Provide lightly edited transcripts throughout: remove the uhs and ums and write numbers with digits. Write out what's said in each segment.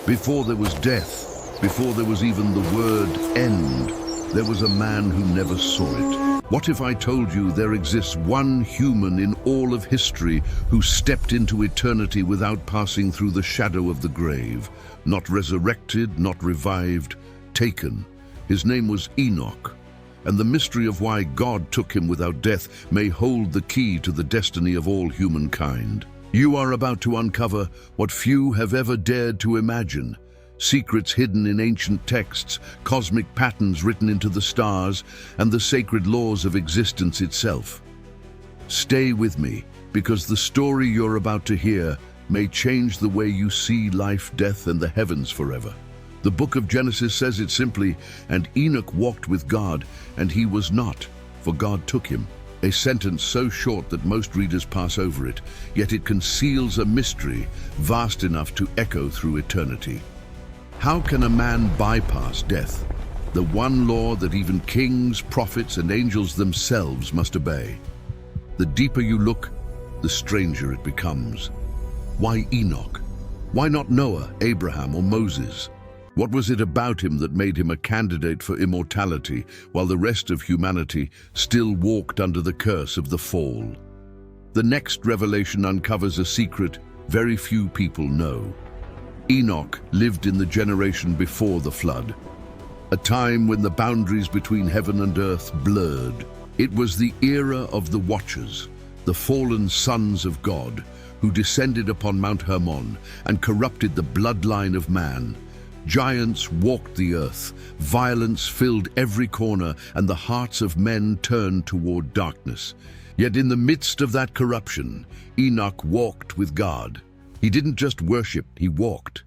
Before there was death, before there was even the word end, there was a man who never saw it. What if I told you there exists one human in all of history who stepped into eternity without passing through the shadow of the grave, not resurrected, not revived, taken? His name was Enoch, and the mystery of why God took him without death may hold the key to the destiny of all humankind. You are about to uncover what few have ever dared to imagine. Secrets hidden in ancient texts, cosmic patterns written into the stars, and the sacred laws of existence itself. Stay with me, because the story you're about to hear may change the way you see life, death, and the heavens forever. The book of Genesis says it simply, "And Enoch walked with God, and he was not, for God took him." A sentence so short that most readers pass over it, yet it conceals a mystery vast enough to echo through eternity. How can a man bypass death, the one law that even kings, prophets, and angels themselves must obey? The deeper you look, the stranger it becomes. Why Enoch? Why not Noah, Abraham, or Moses? What was it about him that made him a candidate for immortality, while the rest of humanity still walked under the curse of the fall? The next revelation uncovers a secret very few people know. Enoch lived in the generation before the flood, a time when the boundaries between heaven and earth blurred. It was the era of the Watchers, the fallen sons of God, who descended upon Mount Hermon and corrupted the bloodline of man. Giants walked the earth, violence filled every corner, and the hearts of men turned toward darkness. Yet in the midst of that corruption, Enoch walked with God. He didn't just worship, he walked.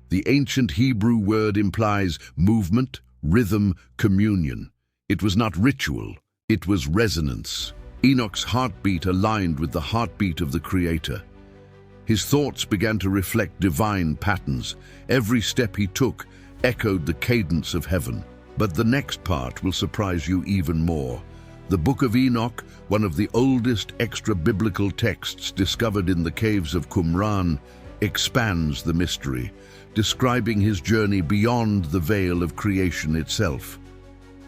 The ancient Hebrew word implies movement, rhythm, communion. It was not ritual, it was resonance. Enoch's heartbeat aligned with the heartbeat of the Creator. His thoughts began to reflect divine patterns. Every step he took echoed the cadence of heaven. But the next part will surprise you even more. The Book of Enoch, one of the oldest extra-biblical texts discovered in the caves of Qumran, expands the mystery, describing his journey beyond the veil of creation itself.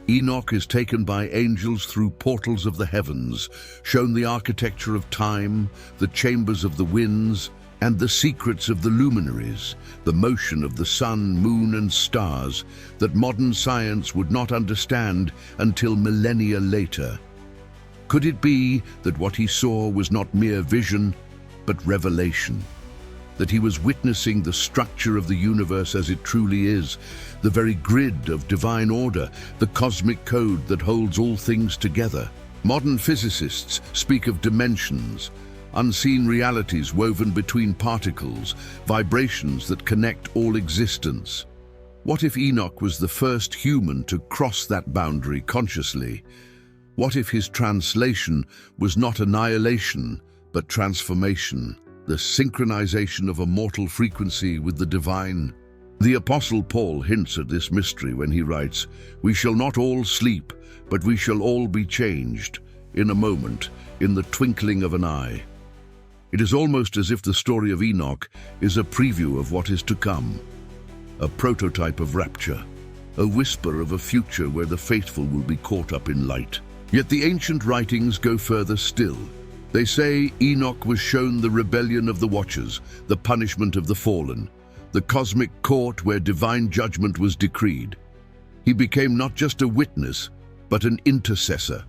Enoch is taken by angels through portals of the heavens, shown the architecture of time, the chambers of the winds, and the secrets of the luminaries, the motion of the sun, moon, and stars that modern science would not understand until millennia later. Could it be that what he saw was not mere vision, but revelation? That he was witnessing the structure of the universe as it truly is, the very grid of divine order, the cosmic code that holds all things together? Modern physicists speak of dimensions, unseen realities woven between particles, vibrations that connect all existence. What if Enoch was the first human to cross that boundary consciously? What if his translation was not annihilation, but transformation? The synchronization of a mortal frequency with the divine. The Apostle Paul hints at this mystery when he writes, "We shall not all sleep, but we shall all be changed, in a moment, in the twinkling of an eye." It is almost as if the story of Enoch is a preview of what is to come, a prototype of rapture, a whisper of a future where the faithful will be caught up in light. Yet the ancient writings go further still. They say Enoch was shown the rebellion of the Watchers, the punishment of the fallen, the cosmic court where divine judgment was decreed. He became not just a witness, but an intercessor,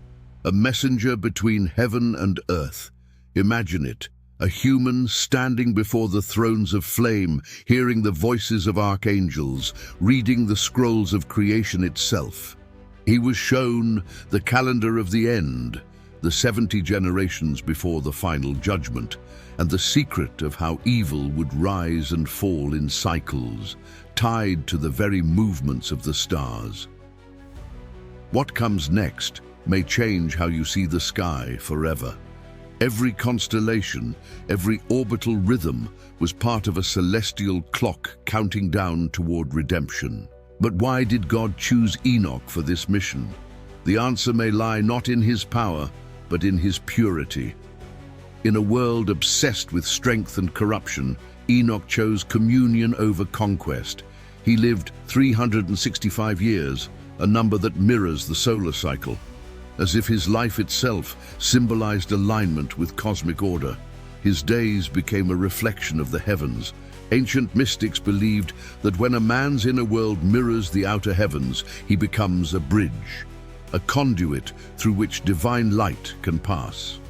a messenger between heaven and earth. Imagine it, a human standing before the thrones of flame, hearing the voices of archangels, reading the scrolls of creation itself. He was shown the calendar of the end, the 70 generations before the final judgment, and the secret of how evil would rise and fall in cycles, tied to the very movements of the stars. What comes next may change how you see the sky forever. Every constellation, every orbital rhythm was part of a celestial clock counting down toward redemption. But why did God choose Enoch for this mission? The answer may lie not in his power, but in his purity. In a world obsessed with strength and corruption, Enoch chose communion over conquest. He lived 365 years, a number that mirrors the solar cycle, as if his life itself symbolized alignment with cosmic order. His days became a reflection of the heavens. Ancient mystics believed that when a man's inner world mirrors the outer heavens, he becomes a bridge, a conduit through which divine light can pass.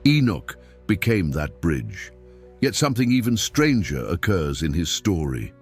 Enoch became that bridge. Yet something even stranger occurs in his story.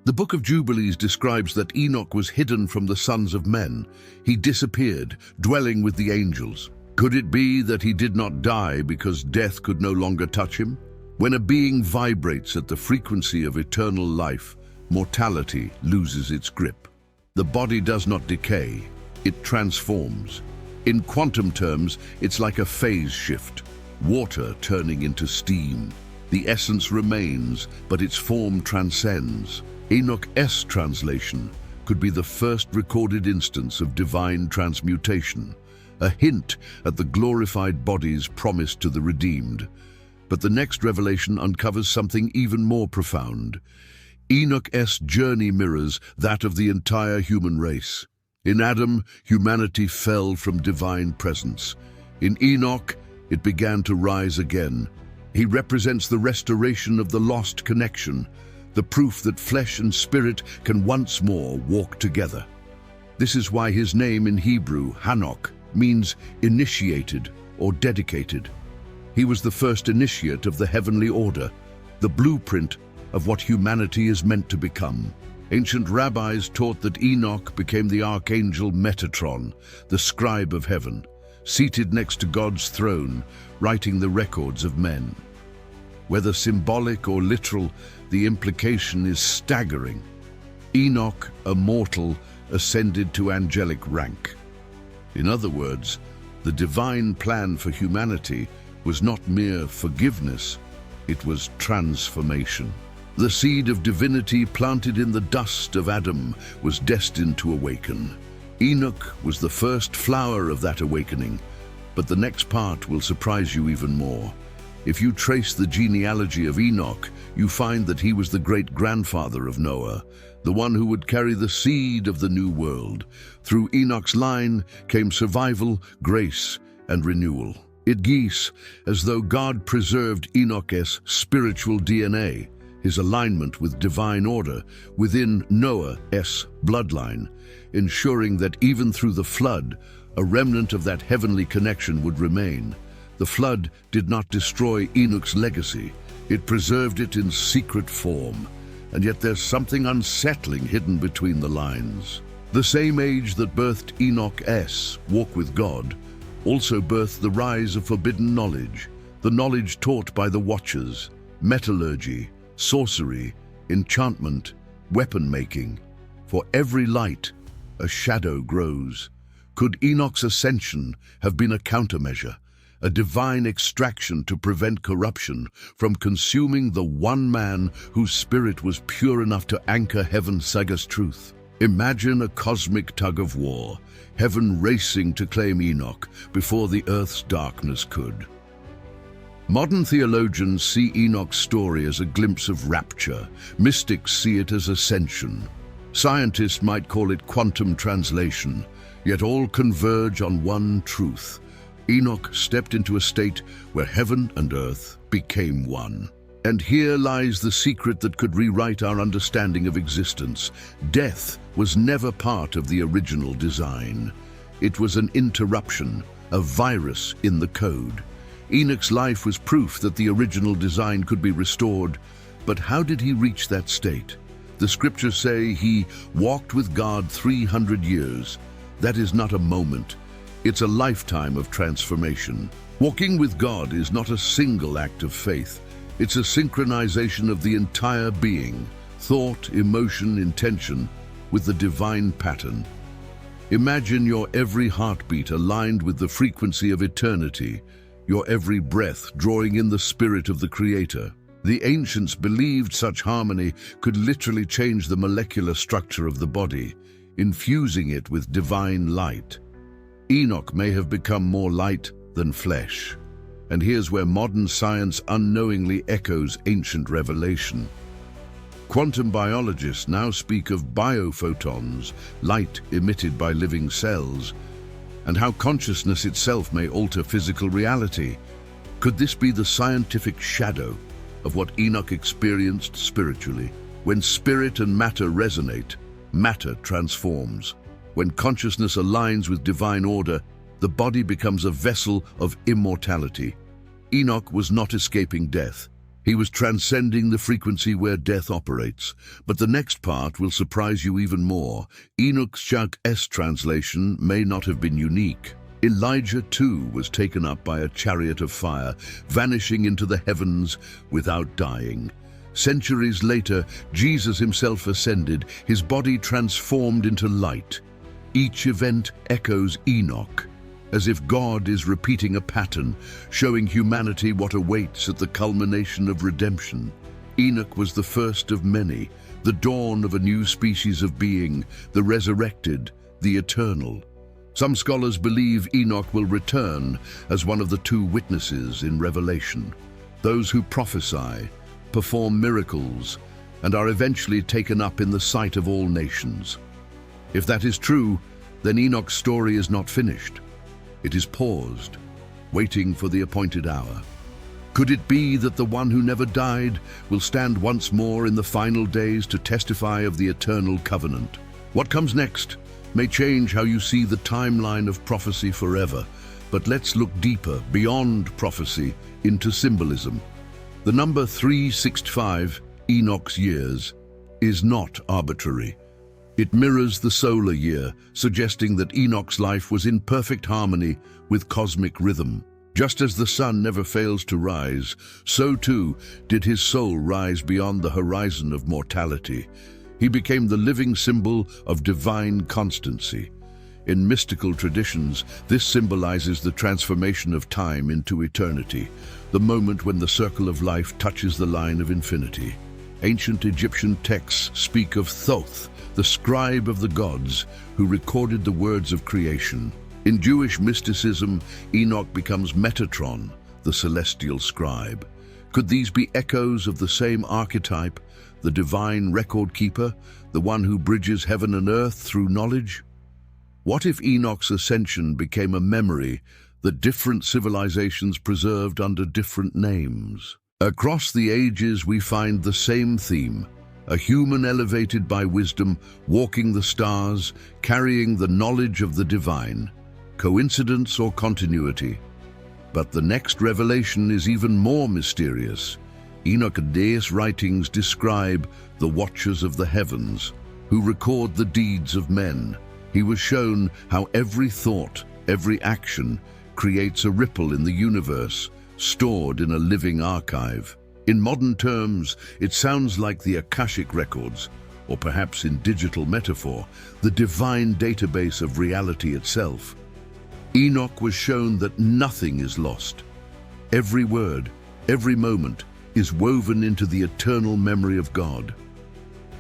The Book of Jubilees describes that Enoch was hidden from the sons of men. He disappeared, dwelling with the angels. Could it be that he did not die because death could no longer touch him? When a being vibrates at the frequency of eternal life, mortality loses its grip. The body does not decay, it transforms. In quantum terms, it's like a phase shift, water turning into steam. The essence remains, but its form transcends. Enoch's translation could be the first recorded instance of divine transmutation, a hint at the glorified bodies promised to the redeemed. But the next revelation uncovers something even more profound. Enoch's journey mirrors that of the entire human race. In Adam, humanity fell from divine presence. In Enoch, it began to rise again. He represents the restoration of the lost connection, the proof that flesh and spirit can once more walk together. This is why his name in Hebrew, Hanok, means initiated or dedicated. He was the first initiate of the heavenly order, the blueprint of what humanity is meant to become. Ancient rabbis taught that Enoch became the archangel Metatron, the scribe of heaven, seated next to God's throne, writing the records of men. Whether symbolic or literal, the implication is staggering. Enoch, a mortal, ascended to angelic rank. In other words, the divine plan for humanity was not mere forgiveness, it was transformation. The seed of divinity planted in the dust of Adam was destined to awaken. Enoch was the first flower of that awakening, but the next part will surprise you even more. If you trace the genealogy of Enoch, you find that he was the great-grandfather of Noah, the one who would carry the seed of the new world. Through Enoch's line came survival, grace, and renewal. It geese as though God preserved Enoch's spiritual DNA, his alignment with divine order within Noah's bloodline, ensuring that even through the flood, a remnant of that heavenly connection would remain. The flood did not destroy Enoch's legacy, it preserved it in secret form. And yet there's something unsettling hidden between the lines. The same age that birthed Enoch's walk with God also birthed the rise of forbidden knowledge, the knowledge taught by the Watchers, metallurgy, sorcery, enchantment, weapon-making. For every light, a shadow grows. Could Enoch's ascension have been a countermeasure, a divine extraction to prevent corruption from consuming the one man whose spirit was pure enough to anchor heaven's sagas truth? Imagine a cosmic tug-of-war, heaven racing to claim Enoch before the earth's darkness could. Modern theologians see Enoch's story as a glimpse of rapture. Mystics see it as ascension. Scientists might call it quantum translation, yet all converge on one truth. Enoch stepped into a state where heaven and earth became one. And here lies the secret that could rewrite our understanding of existence. Death was never part of the original design. It was an interruption, a virus in the code. Enoch's life was proof that the original design could be restored. But how did he reach that state? The scriptures say he walked with God 300 years. That is not a moment. It's a lifetime of transformation. Walking with God is not a single act of faith. It's a synchronization of the entire being, thought, emotion, intention, with the divine pattern. Imagine your every heartbeat aligned with the frequency of eternity, your every breath drawing in the spirit of the Creator. The ancients believed such harmony could literally change the molecular structure of the body, infusing it with divine light. Enoch may have become more light than flesh. And here's where modern science unknowingly echoes ancient revelation. Quantum biologists now speak of biophotons, light emitted by living cells, and how consciousness itself may alter physical reality. Could this be the scientific shadow of what Enoch experienced spiritually? When spirit and matter resonate, matter transforms. When consciousness aligns with divine order, the body becomes a vessel of immortality. Enoch was not escaping death. He was transcending the frequency where death operates. But the next part will surprise you even more. Enoch's Chak's translation may not have been unique. Elijah too was taken up by a chariot of fire, vanishing into the heavens without dying. Centuries later, Jesus himself ascended, his body transformed into light. Each event echoes Enoch, as if God is repeating a pattern, showing humanity what awaits at the culmination of redemption. Enoch was the first of many, the dawn of a new species of being, the resurrected, the eternal. Some scholars believe Enoch will return as one of the two witnesses in Revelation, those who prophesy, perform miracles, and are eventually taken up in the sight of all nations. If that is true, then Enoch's story is not finished. It is paused, waiting for the appointed hour. Could it be that the one who never died will stand once more in the final days to testify of the eternal covenant? What comes next may change how you see the timeline of prophecy forever, but let's look deeper, beyond prophecy, into symbolism. The number 365, Enoch's years, is not arbitrary. It mirrors the solar year, suggesting that Enoch's life was in perfect harmony with cosmic rhythm. Just as the sun never fails to rise, so too did his soul rise beyond the horizon of mortality. He became the living symbol of divine constancy. In mystical traditions, this symbolizes the transformation of time into eternity, the moment when the circle of life touches the line of infinity. Ancient Egyptian texts speak of Thoth, the scribe of the gods, who recorded the words of creation. In Jewish mysticism, Enoch becomes Metatron, the celestial scribe. Could these be echoes of the same archetype, the divine record keeper, the one who bridges heaven and earth through knowledge? What if Enoch's ascension became a memory that different civilizations preserved under different names? Across the ages we find the same theme, a human elevated by wisdom, walking the stars, carrying the knowledge of the divine. Coincidence or continuity? But the next revelation is even more mysterious. Enoch's writings describe the watchers of the heavens, who record the deeds of men. He was shown how every thought, every action, creates a ripple in the universe, stored in a living archive. In modern terms, it sounds like the Akashic records, or perhaps in digital metaphor, the divine database of reality itself. Enoch was shown that nothing is lost. Every word, every moment, is woven into the eternal memory of God.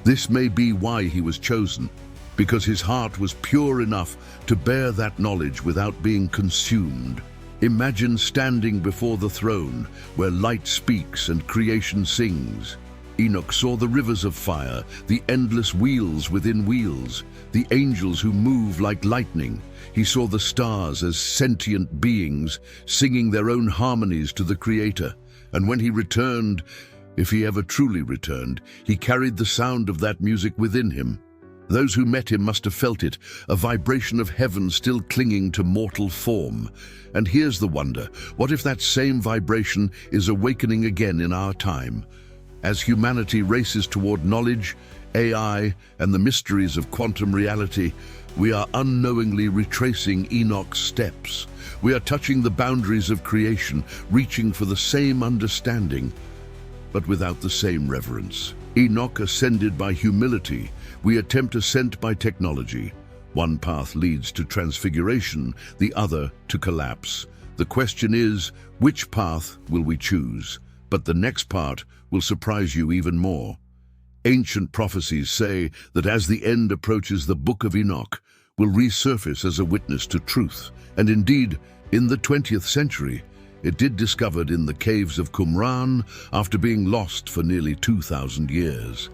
This may be why he was chosen, because his heart was pure enough to bear that knowledge without being consumed. Imagine standing before the throne, where light speaks and creation sings. Enoch saw the rivers of fire, the endless wheels within wheels, the angels who move like lightning. He saw the stars as sentient beings, singing their own harmonies to the Creator. And when he returned, if he ever truly returned, he carried the sound of that music within him. Those who met him must have felt it, a vibration of heaven still clinging to mortal form. And here's the wonder, what if that same vibration is awakening again in our time? As humanity races toward knowledge, AI, and the mysteries of quantum reality, we are unknowingly retracing Enoch's steps. We are touching the boundaries of creation, reaching for the same understanding, but without the same reverence. Enoch ascended by humility. We attempt ascent by technology. One path leads to transfiguration, the other to collapse. The question is, which path will we choose? But the next part will surprise you even more. Ancient prophecies say that as the end approaches, the Book of Enoch will resurface as a witness to truth. And indeed, in the 20th century, It did discovered in the caves of Qumran after being lost for nearly 2,000 years.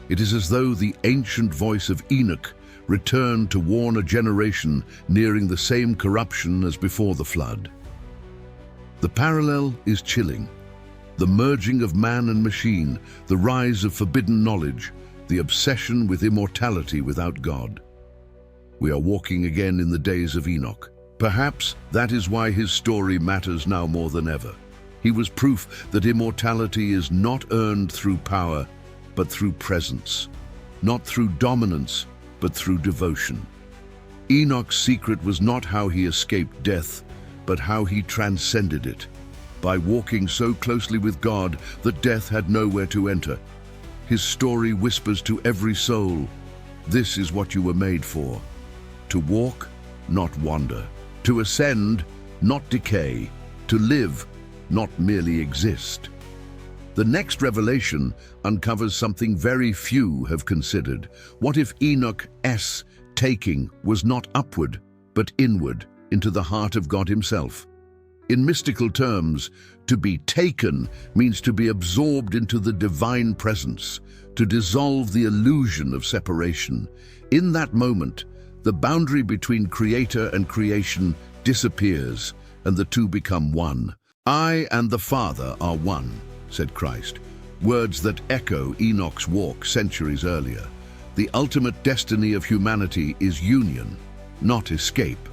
It is as though the ancient voice of Enoch returned to warn a generation nearing the same corruption as before the flood. The parallel is chilling. The merging of man and machine, the rise of forbidden knowledge, the obsession with immortality without God. We are walking again in the days of Enoch. Perhaps that is why his story matters now more than ever. He was proof that immortality is not earned through power, but through presence. Not through dominance, but through devotion. Enoch's secret was not how he escaped death, but how he transcended it, by walking so closely with God that death had nowhere to enter. His story whispers to every soul, this is what you were made for. To walk, not wander. To ascend, not decay. To live, not merely exist. The next revelation uncovers something very few have considered. What if Enoch's taking was not upward, but inward, into the heart of God himself? In mystical terms, to be taken means to be absorbed into the divine presence, to dissolve the illusion of separation. In that moment, the boundary between creator and creation disappears, and the two become one. I and the Father are one, said Christ, words that echo Enoch's walk centuries earlier. The ultimate destiny of humanity is union, not escape.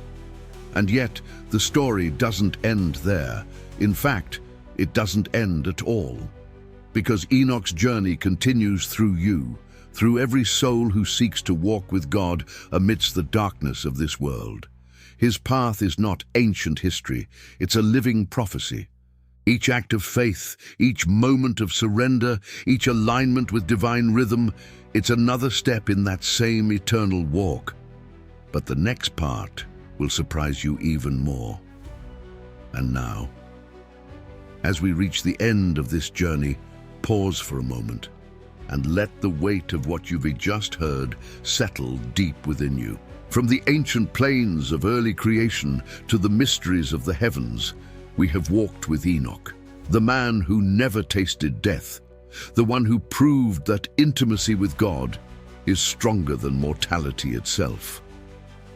And yet, the story doesn't end there. In fact, it doesn't end at all. Because Enoch's journey continues through you, through every soul who seeks to walk with God amidst the darkness of this world. His path is not ancient history, it's a living prophecy. Each act of faith, each moment of surrender, each alignment with divine rhythm, it's another step in that same eternal walk. But the next part will surprise you even more. And now, as we reach the end of this journey, pause for a moment and let the weight of what you've just heard settle deep within you. From the ancient plains of early creation to the mysteries of the heavens, we have walked with Enoch, the man who never tasted death, the one who proved that intimacy with God is stronger than mortality itself.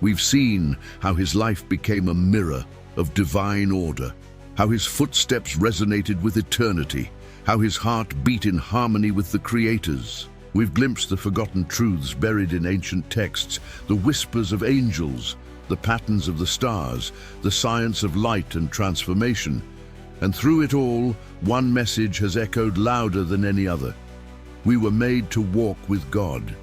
We've seen how his life became a mirror of divine order, how his footsteps resonated with eternity, how his heart beat in harmony with the Creator's. We've glimpsed the forgotten truths buried in ancient texts, the whispers of angels, the patterns of the stars, the science of light and transformation. And through it all, one message has echoed louder than any other. We were made to walk with God.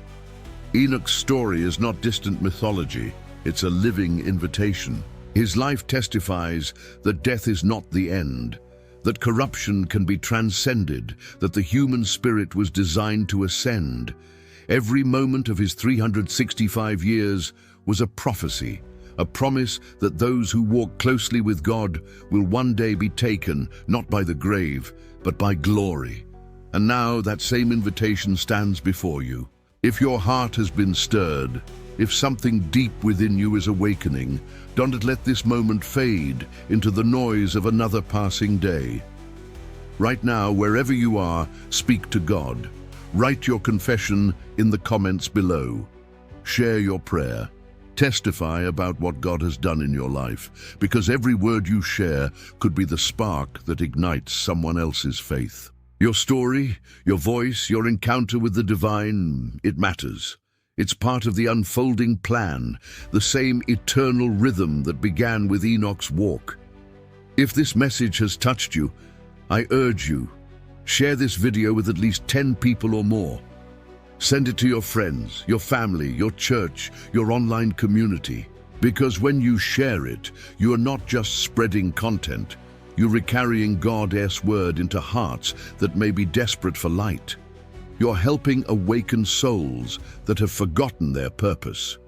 Enoch's story is not distant mythology, it's a living invitation. His life testifies that death is not the end, that corruption can be transcended, that the human spirit was designed to ascend. Every moment of his 365 years was a prophecy, a promise that those who walk closely with God will one day be taken, not by the grave, but by glory. And now that same invitation stands before you. If your heart has been stirred, if something deep within you is awakening, don't let this moment fade into the noise of another passing day. Right now, wherever you are, speak to God. Write your confession in the comments below. Share your prayer. Testify about what God has done in your life, because every word you share could be the spark that ignites someone else's faith. Your story, your voice, your encounter with the divine, it matters. It's part of the unfolding plan, the same eternal rhythm that began with Enoch's walk. If this message has touched you, I urge you, share this video with at least 10 people or more. Send it to your friends, your family, your church, your online community. Because when you share it, you are not just spreading content, you're carrying God's word into hearts that may be desperate for light. You're helping awaken souls that have forgotten their purpose.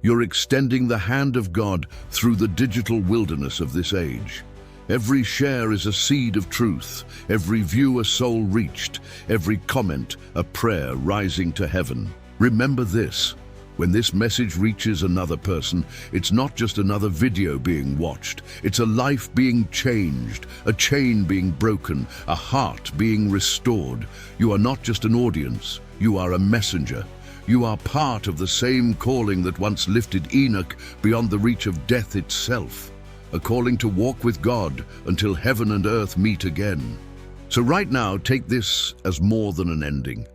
You're extending the hand of God through the digital wilderness of this age. Every share is a seed of truth, every view a soul reached, every comment a prayer rising to heaven. Remember this, When this message reaches another person, it's not just another video being watched. It's a life being changed, a chain being broken, a heart being restored. You are not just an audience, you are a messenger. You are part of the same calling that once lifted Enoch beyond the reach of death itself, a calling to walk with God until heaven and earth meet again. So right now, take this as more than an ending.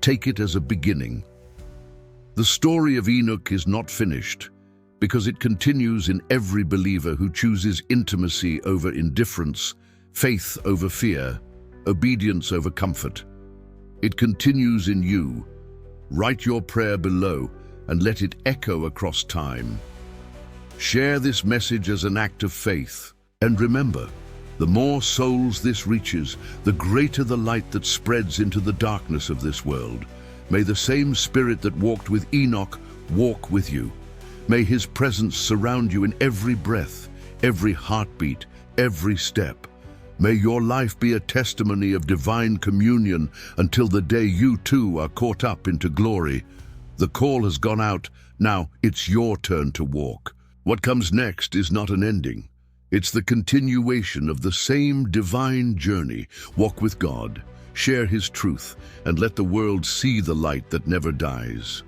Take it as a beginning. The story of Enoch is not finished because it continues in every believer who chooses intimacy over indifference, faith over fear, obedience over comfort. It continues in you. Write your prayer below and let it echo across time. Share this message as an act of faith. And remember, the more souls this reaches, the greater the light that spreads into the darkness of this world. May the same Spirit that walked with Enoch walk with you. May His presence surround you in every breath, every heartbeat, every step. May your life be a testimony of divine communion until the day you too are caught up into glory. The call has gone out, now it's your turn to walk. What comes next is not an ending. It's the continuation of the same divine journey. Walk with God, share His truth, and let the world see the light that never dies.